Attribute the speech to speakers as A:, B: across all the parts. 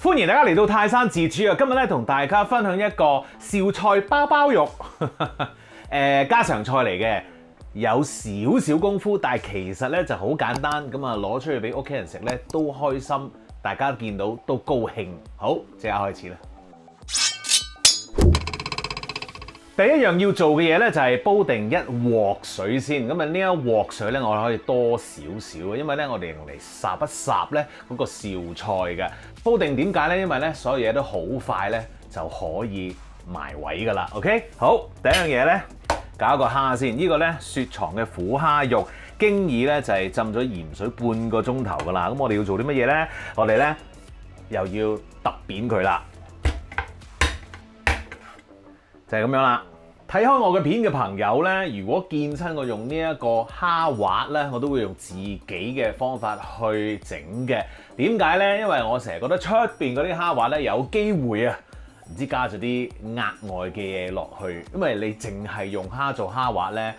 A: 歡迎大家嚟到泰山自煮啊！今日咧同大家分享一個紹菜包包肉，家常菜嚟嘅，有少少功夫，但係其實咧就好簡單，咁啊攞出去俾屋企人食咧都開心，大家見到都高興。好，即刻開始啦！第一樣要做嘅嘢咧就係煲定一鑊水先，咁啊呢一鑊水咧我哋可以多少少，因為咧我哋用嚟烚一烚咧嗰個紹菜嘅。煲定點解咧？因為咧所有嘢都好快咧就可以埋位噶啦。OK， 好，第一樣嘢咧搞一個蝦先，呢個咧雪藏嘅虎蝦肉，經已咧就係浸咗鹽水半個鐘頭噶啦。咁我哋要做啲乜嘢咧？我哋咧又要揼扁佢啦。就係咁樣啦。睇開我嘅片嘅朋友咧，如果見親我用呢一個蝦滑咧，我都會用自己嘅方法去整嘅。點解咧？因為我成日覺得出邊嗰啲蝦滑咧有機會啊，唔知加咗啲額外嘅嘢落去，因為你淨係用蝦做蝦滑咧，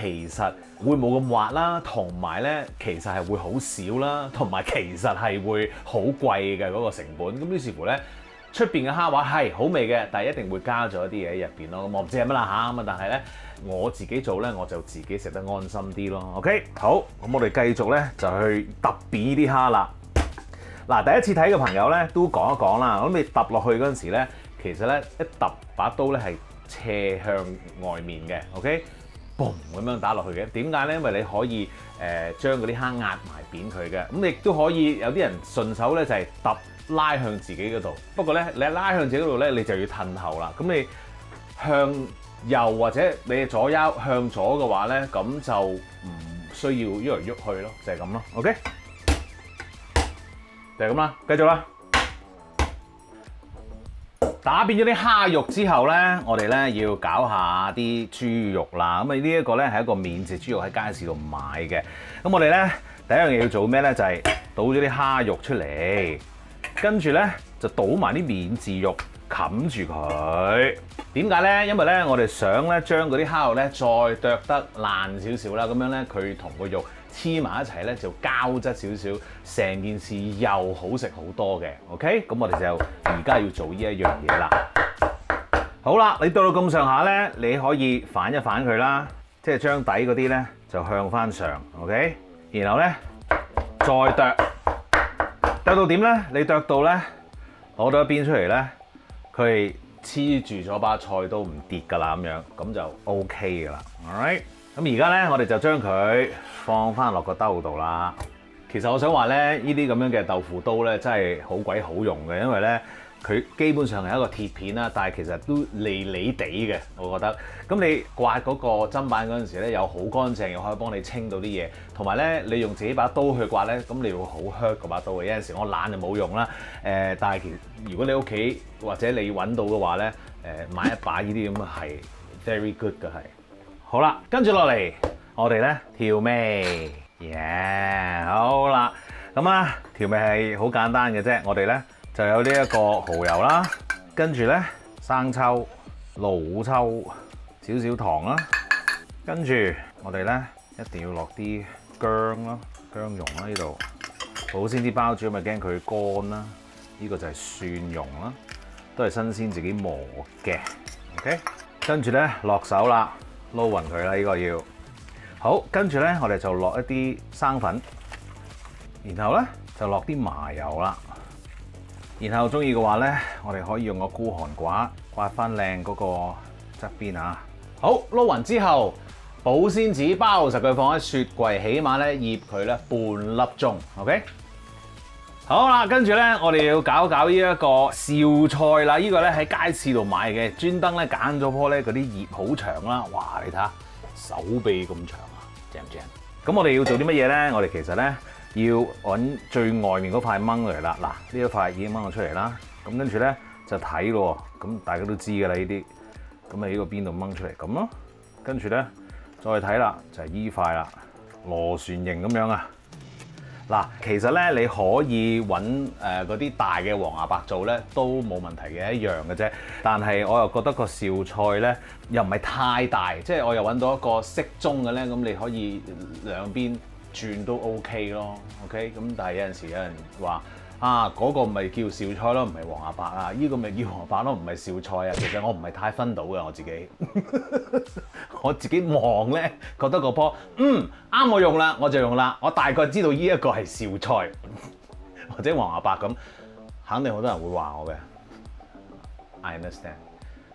A: 其實會冇咁滑啦，同埋咧其實係會好少啦，同埋其實係會好貴嘅嗰個成本。咁於是乎咧。出邊嘅蝦滑係好味嘅，但係一定會加咗一啲嘢喺入邊咯。咁我唔知係乜啦嚇，咁啊但係咧我自己做咧我就自己食得安心啲咯。OK， 好，咁我哋繼續咧就去揼扁啲蝦啦。嗱，第一次睇嘅朋友咧都講一講啦。咁你揼落去嗰陣時咧，其實咧一揼把刀咧係斜向外面嘅。OK， 嘣咁樣打落去嘅。點解咧？因為你可以將嗰啲蝦壓埋扁佢嘅。咁亦都可以有啲人順手咧就係揼。拉向自己嗰度，不過咧你拉向自己嗰度咧，你就要褪後啦。咁你向右或者你左腰向左嘅話咧，咁就唔需要喐嚟喐去咯，就係咁咯。OK， 就係咁啦，繼續啦。打扁咗啲蝦肉之後咧，我哋咧要搞下啲豬肉啦。咁啊呢一個咧係一個免治豬肉喺街市度買嘅。咁我哋咧第一樣嘢要做咩咧？就係倒咗啲蝦肉出嚟。跟住咧就倒埋啲免治肉冚住佢。點解咧？因為咧我哋想咧將嗰啲蝦肉咧再剁得爛少少啦，咁樣咧佢同個肉黐埋一齊咧就膠質少少，成件事又好食好多嘅。OK， 咁我哋就而家要做呢一樣嘢啦。好啦，你到到咁上下咧，你可以反一反佢啦，即係將底嗰啲咧就向翻上。OK， 然後咧再剁。剁到點咧？你剁到咧，攞到一邊出嚟咧，佢黐住咗把菜都唔跌㗎啦，咁樣咁就 OK 㗎啦。Alright， 咁而家咧，我哋就將佢放翻落個兜度啦。其實我想話咧，呢啲咁樣嘅豆腐刀咧，真係好鬼好用嘅，因為咧佢基本上係一個鐵片啦，但係其實都利利地嘅，我覺得。咁你刮嗰個砧板嗰陣時咧，又好乾淨，又可以幫你清到啲嘢。同埋咧，你用自己把刀去刮咧，咁你會好 hurt 嗰把刀嘅。有陣時我懶就冇用啦。但係其實如果你屋企或者你揾到嘅話咧，買一把呢啲咁係 very good 嘅係。好啦，跟住落嚟，我哋咧調味。好啦，咁啊調味係好簡單嘅啫。我哋咧就有呢一個蠔油啦，跟住咧生抽、老抽、少少糖啦，跟住我哋咧一定要落啲薑啦、薑蓉啦呢度，保鮮啲包住咪驚佢乾啦。呢個就係蒜蓉啦，都係新鮮自己磨嘅。OK， 跟住咧落手啦，撈勻佢啦，呢個要好。跟住咧我哋就落一啲生粉，然後咧就落啲麻油啦。然後中意嘅話咧，我哋可以用個孤寒刮翻靚嗰個側邊啊。好，撈勻之後，保鮮紙包實佢放喺雪櫃，起碼咧醃佢咧半粒鐘。OK， 好啦，跟住咧我哋要搞呢一個紹菜啦。呢個咧喺街市度買嘅，專登咧揀咗棵咧嗰啲葉好長啦。哇，你睇下手臂咁長啊，正唔正？咁我哋要做啲乜嘢咧？我哋其實咧要揾最外面嗰塊掹嚟啦。嗱，呢一塊已經掹咗出嚟啦。咁跟住咧就睇咯。咁大家都知㗎啦，呢啲。咁喺呢個邊度掹出嚟咁咯。跟住咧再睇啦，就係依塊啦，螺旋形咁樣啊。嗱，其實咧你可以揾嗰啲大嘅黃芽白做咧都冇問題嘅，一樣嘅啫。但係我又覺得個紹菜咧又唔係太大，即係我又揾到一個適中嘅咧，咁你可以兩邊轉都 OK 咯。OK， 咁但係有陣時有人話啊嗰個咪叫紹菜咯，唔係黃芽白啊，呢個咪叫黃芽白咯，唔係紹菜啊。其實我唔係太分到嘅我自己，我自己望咧覺得個棵啱我用啦，我就用啦。我大概知道呢一個係紹菜或者黃芽白咁，肯定好多人會話我嘅。I understand.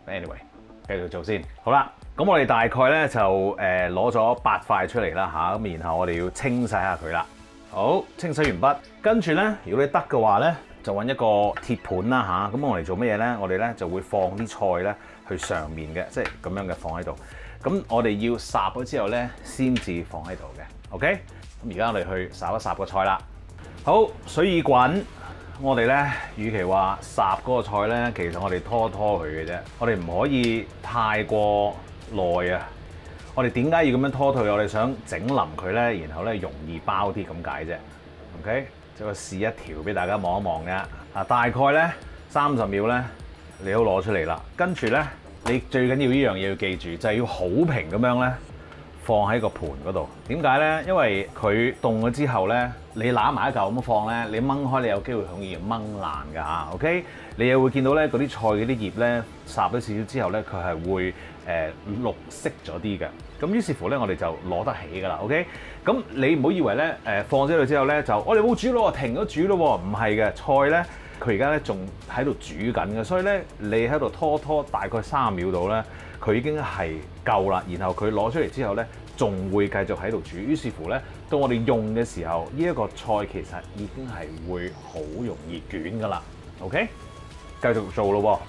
A: But anyway， 繼續做先。好啦，咁我哋大概咧就攞咗8塊出嚟啦嚇，咁然後我哋要清洗下佢啦。好，清洗完畢，跟住咧，如果你得嘅話咧，就揾一個鐵盤啦嚇。咁我嚟做乜嘢咧？我哋咧就會放啲菜咧去上面嘅，即係咁樣嘅放喺度。咁我哋要烚咗之後咧，先至放喺度嘅。OK，咁而家我哋去烚一烚個菜啦。好，水已滾，我哋咧，與其話烚嗰個菜咧，其實我哋拖佢嘅啫。我哋唔可以太過耐啊。我哋點解要咁樣拖佢？我哋想整腍佢咧，然後咧容易包啲咁解啫。OK， 就試一條俾大家望一望嘅。啊，大概咧30秒咧，你都攞出嚟啦。跟住咧，你最緊要呢樣嘢要記住，就係要好平咁樣咧放喺個盤嗰度。點解咧？因為佢凍咗之後咧，你揦埋一嚿咁放咧，你掹開你有機會容易掹爛㗎嚇。OK， 你又會見到咧嗰啲菜嗰啲葉咧烚咗少少之後咧，佢係會綠色咗啲嘅。咁於是乎咧，我哋就攞得起㗎啦。OK， 咁你唔好以為咧放咗喺度之後咧就我哋冇煮咯，停咗煮咯，唔係嘅。菜咧佢而家咧仲喺度煮緊嘅，所以咧你喺度拖大概30秒度咧，佢已經係夠啦。然後佢攞出嚟之後咧，仲會繼續喺度煮。於是乎咧，到我哋用嘅時候，呢一個菜其實已經係會好容易捲㗎啦。OK， 繼續做咯。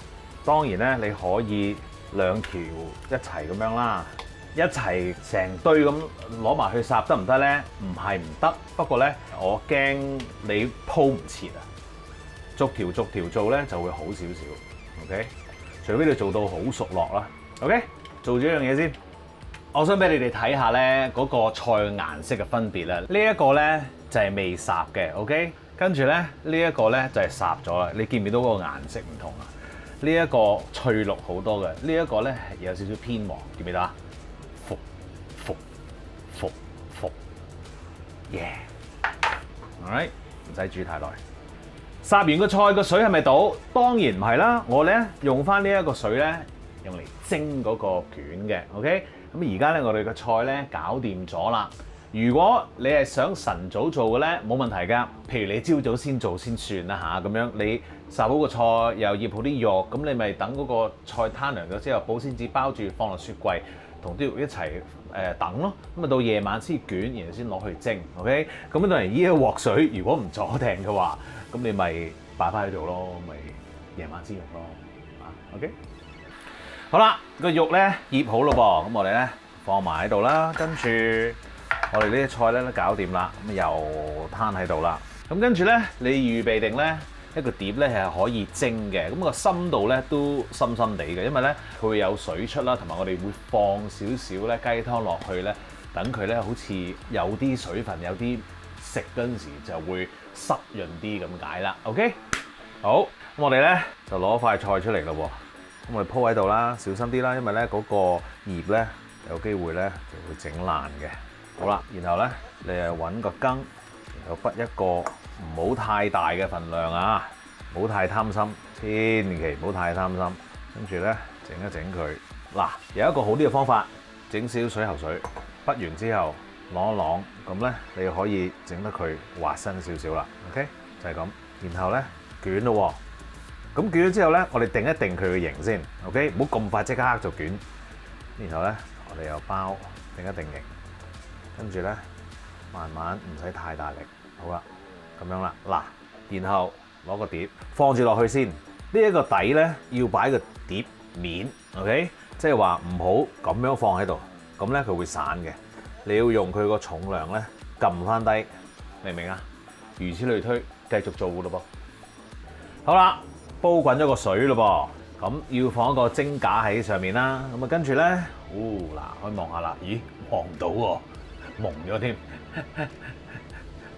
A: 當然咧，你可以2條一齊咁樣啦。一齊成堆咁攞埋去烚得唔得咧？唔係唔得，不過咧我驚你鋪唔切啊！逐條做咧就會好少少。OK， 除非你做到好熟絡啦。OK， 做咗一樣嘢先，我想俾你哋睇下咧嗰個菜嘅顏色嘅分別啦。呢一個咧就係未烚嘅。OK， 跟住咧呢一個咧就係烚咗啦。你見唔見到嗰個顏色唔同啊？呢一個翠綠好多嘅，呢一個咧有少少偏黃，記唔記得啊？服 ，yeah，alright， 唔使煮太耐。烚完個菜個水係咪倒？當然唔係啦，我咧用翻呢一個水咧，用嚟蒸嗰個卷嘅。OK， 咁而家咧我哋個菜咧搞掂咗啦。如果你係想晨早做嘅咧，冇問題㗎。譬如你朝早先做先算啦嚇，咁樣你烚好個菜，又醃好啲肉，咁你咪等嗰個菜攤涼咗之後，保鮮紙包住放落雪櫃。同啲肉一齊等咯，咁啊到夜晚先捲，然後先攞去蒸。OK， 咁當然呢一鑊水如果唔阻埞嘅話，咁你咪擺翻喺度咯，咪夜晚先用咯。啊 ，OK， 好啦，個肉咧醃好咯噃，咁我哋咧放埋喺度啦，跟住我哋呢啲菜咧都搞掂啦，咁又攤喺度啦。咁跟住咧，你預備定咧一個碟咧係可以蒸嘅，咁個深度咧都深深地嘅，因為咧佢會有水出啦，同埋我哋會放少少咧雞湯落去咧，等佢咧好似有啲水分，有啲食嗰陣時就會濕潤啲咁解啦。OK， 好，咁我哋咧就攞塊菜出嚟咯喎，咁我哋鋪喺度啦，小心啲啦，因為咧嗰個葉咧有機會咧就會整爛嘅。好啦，然後咧你誒揾個羹，然後滗一個。唔好太大嘅份量啊！唔好太貪心，千祈唔好太貪心。跟住咧整一整佢。嗱，有一個好啲嘅方法，整少少水喉水，滗完之後啷一啷，咁咧你可以整得佢滑身少少啦。OK， 就係咁。然後咧捲咯喎，咁捲咗之後咧，我哋定一定佢嘅形先。OK， 唔好咁快即刻就捲。然後咧我哋又包定一定形，跟住咧慢慢唔使太大力。好啦。咁樣啦，嗱，然後攞個碟放住落去先。呢一個底咧要擺個碟面 ，OK， 即係話唔好咁樣放喺度，咁咧佢會散嘅。你要用佢個重量咧撳翻低，明唔明啊？如此類推，繼續做嘅咯噃。好啦，煲滾咗個水咯噃，咁要放一個蒸架喺上面啦。咁啊跟住咧，嗱，可以望下啦。咦，望唔到喎，蒙咗添。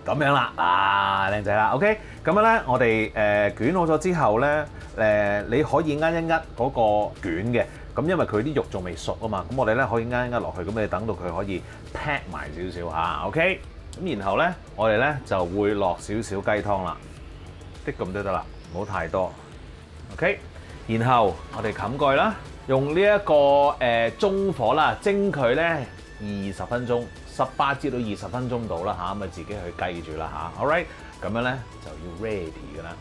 A: 咁樣啦，靚仔啦 ，OK， 咁樣咧，我哋捲好咗之後咧，你可以握一握嗰個卷嘅，咁因為佢啲肉仲未熟啊嘛，咁我哋咧可以握一握落去，咁你等到佢可以 pack 埋少少嚇 ，OK，咁然後咧，我哋咧就會落少少雞湯啦，啲咁都得啦，唔好太多。OK， 然後我哋冚蓋啦，用呢一個中火啦，蒸佢咧20分鐘，18至到20分鐘到啦嚇，咁啊自己去計住啦嚇。All right， 咁樣咧就要 ready 㗎啦。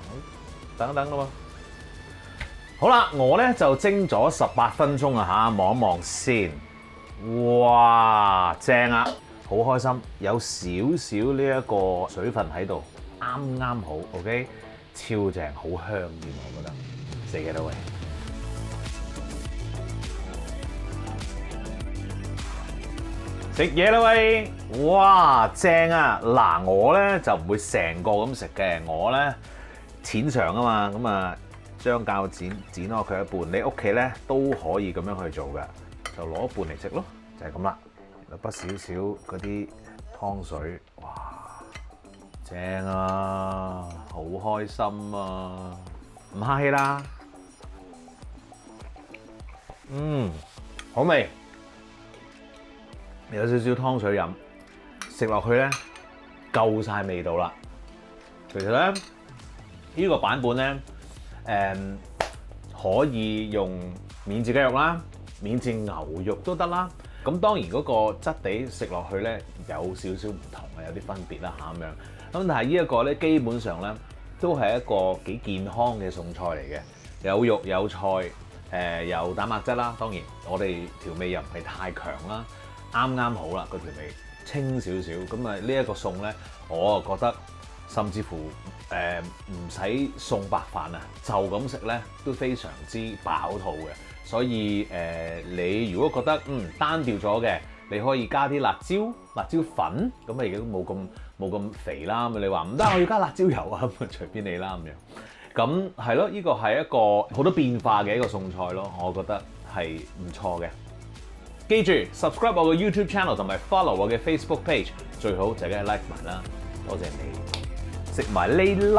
A: 等一等咯喎。好啦，我咧就蒸咗18分鐘啊嚇，望一望先。哇，正啊！好開心，有少少呢一個水分喺度，啱啱好 ，OK， 超正，好香添，我覺得。食嘅都喂，食嘢啦喂，哇，正啊！嗱，我咧就唔會成個咁食嘅，我咧淺長啊嘛，咁啊將鉸剪落佢一半，你屋企咧都可以咁樣去做嘅，就攞一半嚟食咯，就係咁啦。不少少嗰啲湯水，哇，正啊，好開心啊，唔客氣啦，好味，有少少湯水飲，食落去咧夠晒味道啦。其實咧，呢個版本咧，可以用免治雞肉啦，免治牛肉都得啦。咁當然嗰個質地食落去咧有少少唔同嘅，有啲分別啦嚇咁樣。咁但係呢一個咧基本上咧都係一個幾健康嘅餸菜嚟嘅，有肉有菜，有蛋白質啦。當然我哋調味又唔係太強啦，啱啱好啦，個調味清少少。咁啊呢一個餸咧，我啊覺得甚至乎唔使餸白飯啊，就咁食咧都非常之飽肚嘅。所以你如果覺得單調咗嘅，你可以加啲辣椒粉，咁啊而家冇咁肥啦。咁你話唔得，我要加辣椒油啊，咁隨便你啦咁樣。咁係咯，呢個係一個好多變化嘅一個餸菜咯，我覺得係唔錯嘅。記住 subscribe 我嘅 YouTube channel 同埋 follow 我嘅 Facebook page， 最好就梗係 like 埋啦。多謝你食埋呢粒。